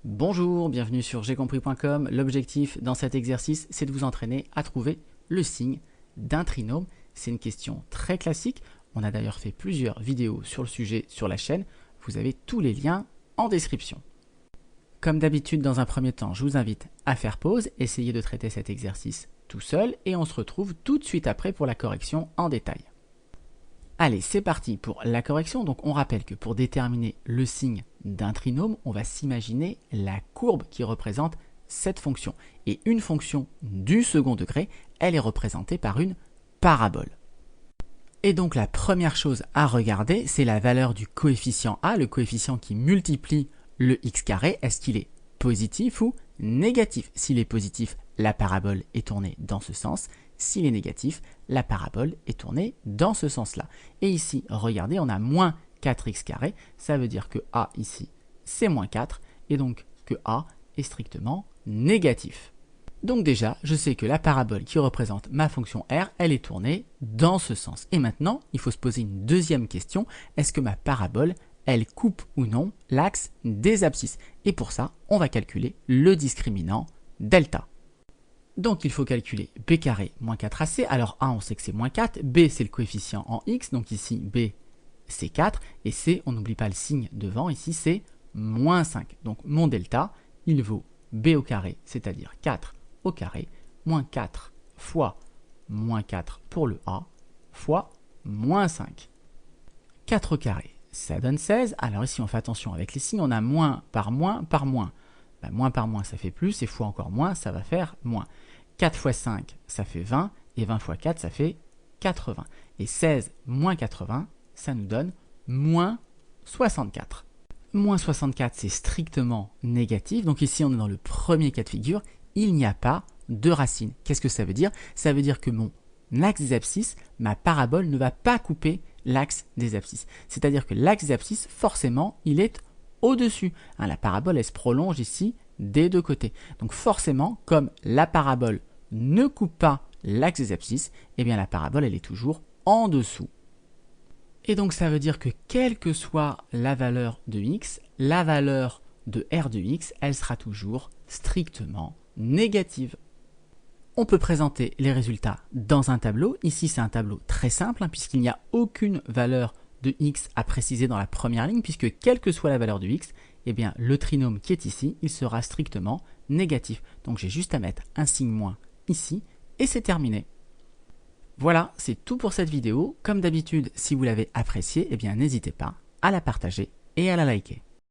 Bonjour, bienvenue sur j'aicompris.com. L'objectif dans cet exercice, c'est de vous entraîner à trouver le signe d'un trinôme. C'est une question très classique. On a d'ailleurs fait plusieurs vidéos sur le sujet sur la chaîne. Vous avez tous les liens en description. Comme d'habitude, dans un premier temps, je vous invite à faire pause, essayer de traiter cet exercice tout seul et on se retrouve tout de suite après pour la correction en détail. Allez, c'est parti pour la correction. Donc on rappelle que pour déterminer le signe d'un trinôme, on va s'imaginer la courbe qui représente cette fonction. Et une fonction du second degré, elle est représentée par une parabole. Et donc la première chose à regarder, c'est la valeur du coefficient a, le coefficient qui multiplie le x carré. Est-ce qu'il est positif ou négatif? S'il est positif, la parabole est tournée dans ce sens. S'il est négatif, la parabole est tournée dans ce sens-là. Et ici, regardez, on a moins 4x carré. Ça veut dire que a ici, c'est moins 4. Et donc que a est strictement négatif. Donc déjà, je sais que la parabole qui représente ma fonction r, elle est tournée dans ce sens. Et maintenant, il faut se poser une deuxième question. Est-ce que ma parabole, elle coupe ou non l'axe des abscisses? Et pour ça, on va calculer le discriminant delta. Donc il faut calculer b carré moins 4ac. Alors a, on sait que c'est moins 4. B, c'est le coefficient en x. Donc ici, b, c'est 4. Et c, on n'oublie pas le signe devant. Ici, c'est moins 5. Donc mon delta, il vaut b au carré, c'est-à-dire 4 au carré, moins 4 fois moins 4 pour le a, fois moins 5. 4 au carré, ça donne 16. Alors ici, on fait attention avec les signes. On a moins par moins par moins. Moins par moins, ça fait plus, et fois encore moins, ça va faire moins. 4 fois 5, ça fait 20, et 20 fois 4, ça fait 80. Et 16 moins 80, ça nous donne moins 64. Moins 64, c'est strictement négatif. Donc ici, on est dans le premier cas de figure. Il n'y a pas de racine. Qu'est-ce que ça veut dire? Ça veut dire que mon axe des abscisses, ma parabole ne va pas couper l'axe des abscisses. C'est-à-dire que l'axe des abscisses, forcément, il est au-dessus. La parabole, elle se prolonge ici des deux côtés. Donc forcément, comme la parabole ne coupe pas l'axe des abscisses, eh bien la parabole, elle est toujours en dessous. Et donc ça veut dire que quelle que soit la valeur de x, la valeur de r de x, elle sera toujours strictement négative. On peut présenter les résultats dans un tableau. Ici, c'est un tableau très simple, puisqu'il n'y a aucune valeur de x à préciser dans la première ligne, puisque quelle que soit la valeur de x, eh bien, le trinôme qui est ici, il sera strictement négatif. Donc j'ai juste à mettre un signe moins ici, et c'est terminé. Voilà, c'est tout pour cette vidéo. Comme d'habitude, si vous l'avez appréciée, eh bien, n'hésitez pas à la partager et à la liker.